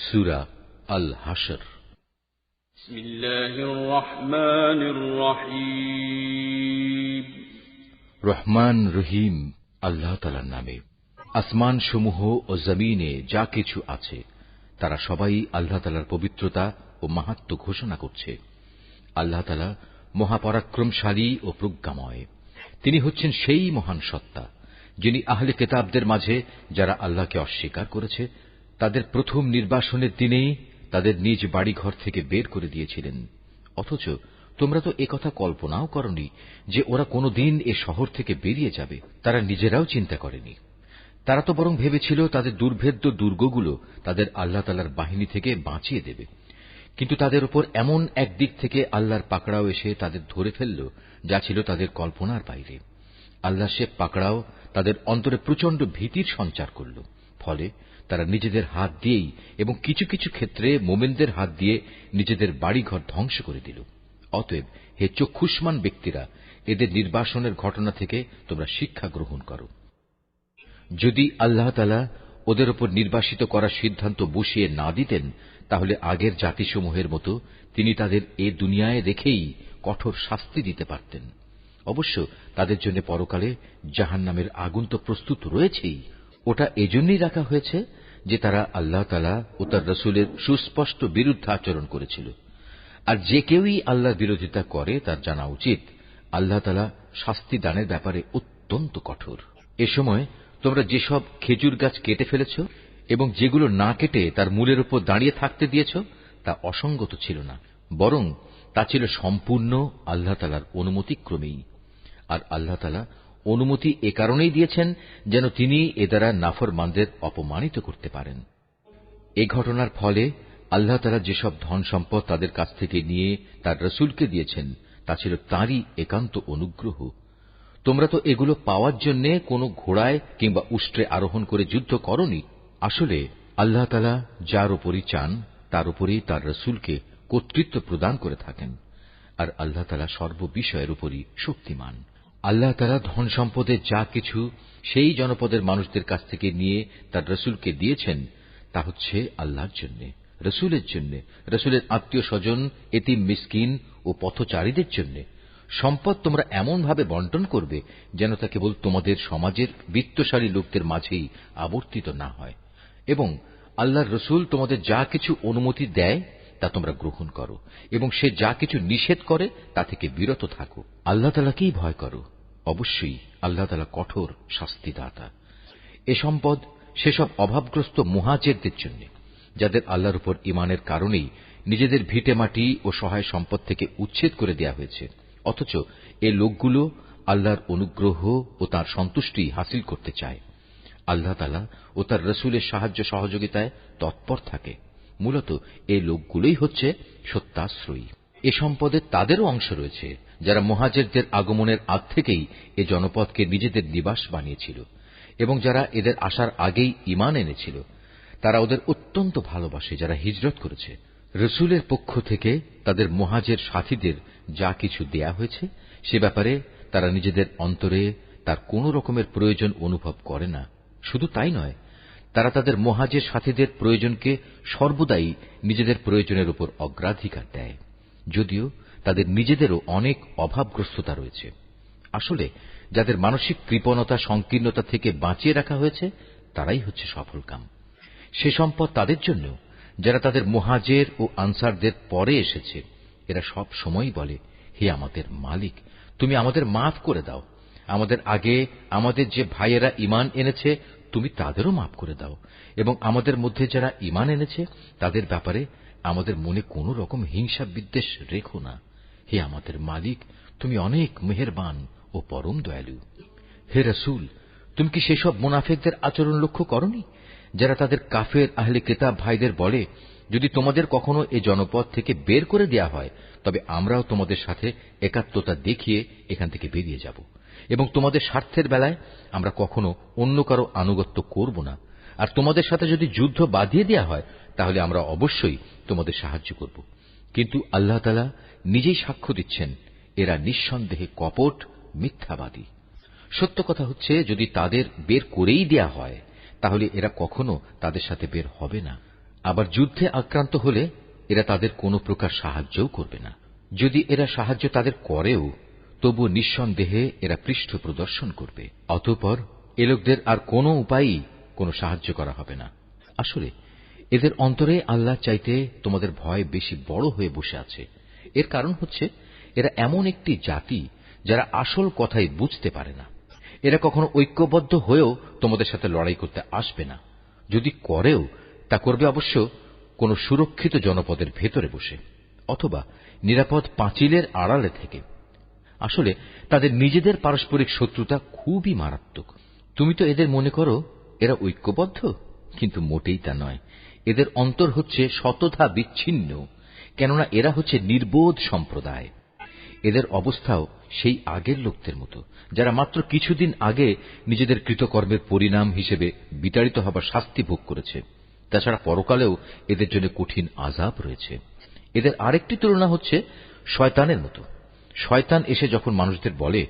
সূরা আল হাশর। বিসমিল্লাহির রহমানির রহিম। রহমান রহিম আল্লাহ তাআলার নামে। আসমান সমূহ ও জমিনে যা কিছু আছে তারা সবাই আল্লাহ তাআলার পবিত্রতা ও মাহাত্ম্য ঘোষণা করছে। আল্লাহ তাআলা মহাপরাক্রমশালী ও প্রজ্ঞাময়। তিনি হচ্ছেন সেই মহান সত্তা যিনি আহলে কিতাবদের মাঝে যারা আল্লাহকে অস্বীকার করেছে তাদের প্রথম নির্বাসনের দিনেই তাদের নিজ বাড়িঘর থেকে বের করে দিয়েছিলেন। অথচ তোমরা তো একথা কল্পনাও করনি যে ওরা কোনদিন এ শহর থেকে বেরিয়ে যাবে। তারা নিজেরাও চিন্তা করেনি। তারা তো বরং ভেবেছিল তাদের দুর্ভেদ্য দুর্গগুলো তাদের আল্লাহ তাআলার বাহিনী থেকে বাঁচিয়ে দেবে। কিন্তু তাদের উপর এমন এক দিক থেকে আল্লাহর পাকড়াও এসে তাদের ধরে ফেলল যা ছিল তাদের কল্পনার বাইরে। আল্লাহ সে পাকড়াও তাদের অন্তরে প্রচন্ড ভীতির সঞ্চার করল। ফলে তারা নিজেদের হাত দিয়েই এবং কিছু কিছু ক্ষেত্রে মোমেনদের হাত দিয়ে নিজেদের বাড়িঘর ধ্বংস করে দিল। অতএব হে চক্ষুষ্মান ব্যক্তিরা, এদের নির্বাসনের ঘটনা থেকে তোমরা শিক্ষা গ্রহণ করো। যদি আল্লাহ তাআলা ওদের উপর নির্বাসিত করার সিদ্ধান্ত বসিয়ে না দিতেন তাহলে আগের জাতিসমূহের মতো তিনি তাদের এ দুনিয়ায় রেখেই কঠোর শাস্তি দিতে পারতেন। অবশ্য তাদের জন্য পরকালে জাহান্নামের আগুন তো প্রস্তুত রয়েছেই। ওটা এজন্যই রাখা হয়েছে যে তারা আল্লাহ তাআলা ও তার রাসূলের সুস্পষ্ট বিরুদ্ধাচরণ করেছিল। আর যে কেউই আল্লাহর বিরোধিতা করে তার জানা উচিত আল্লাহ তাআলা শাস্তি দানের ব্যাপারে অত্যন্ত কঠোর। এ সময় তোমরা যেসব খেজুর গাছ কেটে ফেলেছ এবং যেগুলো না কেটে তার মূলের উপর দাঁড়িয়ে থাকতে দিয়েছ তা অসঙ্গত ছিল না, বরং তা ছিল সম্পূর্ণ আল্লাহ তাআলার অনুমতিক্রমেই। আর আল্লাহ তাআলা অনুমতি এ কারণেই দিয়েছেন যেন তিনি এ দ্বারা নাফরমানদের অপমানিত করতে পারেন। এ ঘটনার ফলে আল্লাহ তাআলা যেসব ধন সম্পদ তাদের কাছ থেকে নিয়ে তার রাসূলকে দিয়েছেন তা ছিল তাঁরই একান্ত অনুগ্রহ। তোমরা তো এগুলো পাওয়ার জন্য কোনো ঘোড়ায় কিংবা উষ্ট্রে আরোহণ করে যুদ্ধ করনি। আসলে আল্লাহ তাআলা যার উপরই চান তার উপরেই তার রাসূলকে কর্তৃত্ব প্রদান করে থাকেন। আর আল্লাহ তাআলা সর্ববিষয়ের উপরই শক্তিমান। আল্লাহ তাআলা ধন সম্পদের যা কিছু সেই জনপদের মানুষদের কাছ থেকে নিয়ে তার রাসূলকে দিয়েছেন তা হচ্ছে আল্লাহর জন্য, রাসূলের জন্য, রাসূলের আত্মীয় স্বজন, এতিম মিসকিন ও পথচারীদের জন্য। সম্পদ তোমরা এমন ভাবে বন্টন করবে যেন তা কেবল তোমাদের সমাজের বিত্তশালী লোকদের মাঝেই আবর্তিত না হয়, এবং আল্লাহর রাসূল তোমাদের যা কিছু অনুমতি দেয় তা তোমরা গ্রহণ করো, এবং সে যা কিছু নিষেধ করে তা থেকে বিরত থাকো। আল্লাহ তাআলাকেই ভয় করো। অবশ্যই আল্লাহ তাআলা কঠোর শাস্তিদাতা। এ সম্পদ সেসব অভাবগ্রস্ত মুহাজিরদের জন্য যাদের আল্লাহর উপর ঈমানের কারণেই নিজেদের ভিটেমাটি ও সহায় সম্পদ থেকে উচ্ছেদ করে দেয়া হয়েছে। অথচ এ লোকগুলো আল্লাহর অনুগ্রহ ও তাঁর সন্তুষ্টি হাসিল করতে চায়। আল্লাহ তাআলা ও তার রাসূলের সাহায্য সহযোগিতায় তৎপর থাকে। মূলত এই লোকগুলোই হচ্ছে সত্যাশ্রয়ী। এ সম্পদে তাদেরও অংশ রয়েছে যারা মুহাজিরদের আগমনের আগ থেকেই এ জনপদকে নিজেদের নিবাস বানিয়েছিল এবং যারা এদের আসার আগেই ঈমান এনেছিল। তারা ওদের অত্যন্ত ভালোবাসে যারা হিজরত করেছে। রাসূলের পক্ষ থেকে তাদের মুহাজির সাথীদের যা কিছু দেয়া হয়েছে সে ব্যাপারে তারা নিজেদের অন্তরে তার কোন রকমের প্রয়োজন অনুভব করে না। শুধু তাই নয়, তারা তাদের মুহাজির সাথীদের প্রয়োজনকে সর্বদাই নিজেদের প্রয়োজনের উপর অগ্রাধিকার দেয়, যদিও তাদের নিজেদেরও অনেক অভাবগ্রস্ততা রয়েছে। আসলে যাদের মানসিক কৃপণতা সংকীর্ণতা থেকে বাঁচিয়ে রাখা হয়েছে তারাই হচ্ছে সফলকাম। সে সম্পদ তাদের জন্য যারা তাদের মুহাজির ও আনসারদের পরে এসেছে। এরা সব সময়ই বলে, হে আমাদের মালিক, তুমি আমাদের মাফ করে দাও। আমাদের আগে আমাদের যে ভাইয়েরা ঈমান এনেছে তুমি তাদেরও মাফ করে দাও, এবং আমাদের মধ্যে যারা ঈমান এনেছে তাদের ব্যাপারে আমাদের মনে কোন রকম হিংসা বিদ্বেষ রেখো না। হে আমাদের মালিক, তুমি অনেক মেহেরবান ও পরম দয়ালু। হে রাসূল, তুমি কি সেসব মুনাফিকদের আচরণ লক্ষ্য করনি যারা তাদের কাফের আহলে কিতাব ভাইদের বলে, যদি তোমাদের কখনো এ জনপদ থেকে বের করে দেয়া হয় তবে আমরাও তোমাদের সাথে একাত্মতা দেখিয়ে এখান থেকে বেরিয়ে যাব, এবং তোমাদের স্বার্থের বেলায় আমরা কখনো অন্য কারো আনুগত্য করব না। আর তোমাদের সাথে যদি যুদ্ধ বাঁধিয়ে দেয়া হয় তাহলে আমরা অবশ্যই তোমাদের সাহায্য করব। কিন্তু আল্লাহ তাআলা নিজেই সাক্ষ্য দিচ্ছেন, এরা নিঃসন্দেহে কপট মিথ্যাবাদী। সত্য কথা হচ্ছে, যদি তাদের বের করেই দেয়া হয় তাহলে এরা কখনো তাদের সাথে বের হবে না। আবার যুদ্ধে আক্রান্ত হলে এরা তাদের কোনো প্রকার সাহায্যও করবে না। যদি এরা সাহায্য তাদের করেও তবু নিঃসন্দেহে এরা পৃষ্ঠ প্রদর্শন করবে। অতঃপর এ লোকদের আর কোনো উপায়ই কোনো সাহায্য করা হবে না। আসলে এদের অন্তরে আল্লাহ চাইতে তোমাদের ভয় বেশি বড় হয়ে বসে আছে। এর কারণ হচ্ছে এরা এমন একটি জাতি যারা আসল কথাই বুঝতে পারে না। এরা কখনো ঐক্যবদ্ধ হয়েও তোমাদের সাথে লড়াই করতে আসবে না। যদি করেও তা করবে অবশ্য কোন সুরক্ষিত জনপদের ভেতরে বসে অথবা নিরাপদ পাঁচিলের আড়ালে থেকে। আসলে তাদের নিজেদের পারস্পরিক শত্রুতা খুবই মারাত্মক। তুমি তো এদের মনে করো এরা ঐক্যবদ্ধ, কিন্তু মোটেই তা নয়। এদের অন্তর হচ্ছে শতধা বিচ্ছিন্ন, কেননা এরা হচ্ছে নির্বোধ সম্প্রদায়। এদের অবস্থাও সেই আগের লোকদের মতো, যারা মাত্র কিছুদিন আগে নিজেদের কৃতকর্মের পরিণাম হিসেবে বিতাড়িত হবার শাস্তি ভোগ করেছে। তাছাড়া পরকালেও এদের জন্য কঠিন আযাব রয়েছে। এদের আরেকটি তুলনা হচ্ছে শয়তানের মতো। শয়তান এসে যখন মানুষদের বলে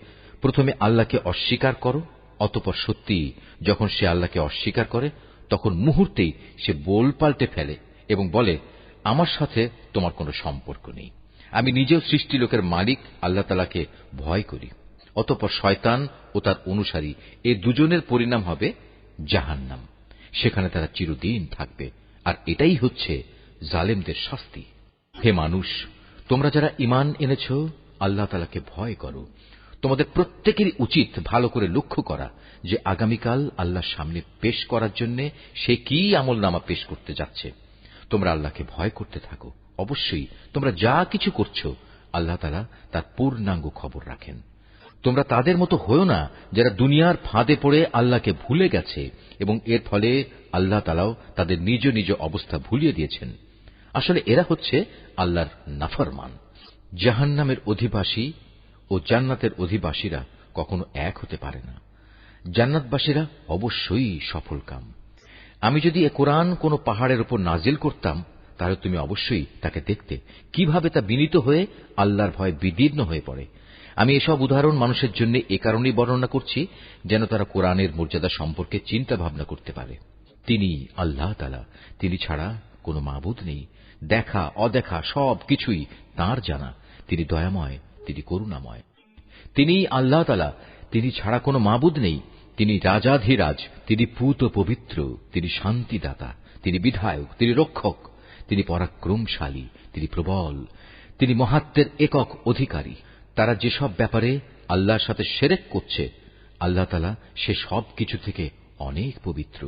প্রথমে আল্লাহকে অস্বীকার করো, অতঃপর সত্যি যখন সে আল্লাহকে অস্বীকার করে তখন মুহূর্তেই সে বোল পাল্টে ফেলে এবং বলে আমার সাথে তোমার কোনো সম্পর্ক নেই, আমি নিজেও সৃষ্টি লোকের মালিক আল্লাহ তাআলাকে ভয় করি। অতঃপর শয়তান ও তার অনুসারী এ দুজনের পরিণাম হবে জাহান্নাম। সেখানে তারা চিরদিন থাকবে, আর এটাই হচ্ছে জালেমদের শাস্তি। হে মানুষ, তোমরা যারা ঈমান এনেছ আল্লাহ তাআলাকে ভয় করো। তোমাদের প্রত্যেকেরই উচিত ভালো করে লক্ষ্য করা যে আগামীকাল আল্লাহর সামনে পেশ করার জন্য সে কি আমলনামা পেশ করতে যাচ্ছে। তোমরা আল্লাহকে ভয় করতে থাকো। অবশ্যই তোমরা যা কিছু করছো আল্লাহ তাআলা তার পূর্ণাঙ্গ খবর রাখেন। তোমরা তাদের মতো হয়ো না যারা দুনিয়ার ফাঁদে পড়ে আল্লাহকে ভুলে গেছে এবং এর ফলে আল্লাহ তাআলাও তাদের নিজ নিজ অবস্থা ভুলিয়ে দিয়েছেন। আসলে এরা হচ্ছে আল্লাহর নাফরমান। জাহান্নামের অধিবাসী ও জান্নাতের অধিবাসীরা কখনো এক হতে পারে না। জান্নাতবাসীরা অবশ্যই সফলকাম। আমি যদি এ কোরআন কোন পাহাড়ের উপর নাজিল করতাম তাহলে তুমি অবশ্যই তাকে দেখতে কিভাবে তা বিনীত হয়ে আল্লাহর ভয়ে বিদীর্ণ হয়ে পড়ে। আমি এসব উদাহরণ মানুষের জন্য এ কারণেই বর্ণনা করছি যেন তারা কোরআনের মর্যাদা সম্পর্কে চিন্তা ভাবনা করতে পারে। তিনি আল্লাহ তাআলা, তিনি ছাড়া কোনো মাবুদ নেই। দেখা অদেখা সব কিছুই তাঁর জানা। তিনি দয়াময়, তিনি করুণাময়। তিনি আল্লাহ তাআলা, তিনি ছাড়া কোনো মাবুদ নেই। তিনি রাজাধিরাজ, তিনি পূত পবিত্র, তিনি শান্তিদাতা, তিনি বিধায়ক, তিনি রক্ষক, তিনি পরাক্রমশালী, তিনি প্রবল, তিনি মহাত্মের একক অধিকারী। তারা যেসব ব্যাপারে আল্লাহর সাথে শিরক করছে আল্লাহ তাআলা সে সব কিছু থেকে অনেক পবিত্র।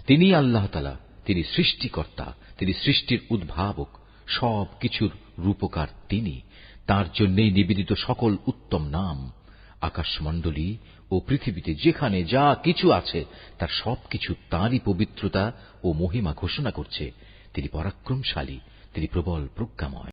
তিনি আল্লাহ তাআলা, তিনি সৃষ্টিকর্তা, তিনি সৃষ্টির উদ্ভাবক, সব কিছুর রূপকার তিনি। তাঁর জন্যই নিবেদিত সকল উত্তম নাম। আকাশমণ্ডলী ও পৃথিবীতে যেখানে যা কিছু আছে তার সবকিছু তাঁরই পবিত্রতা ও মহিমা ঘোষণা করছে। তিনি পরাক্রমশালী, তিনি প্রবল প্রজ্ঞাময়।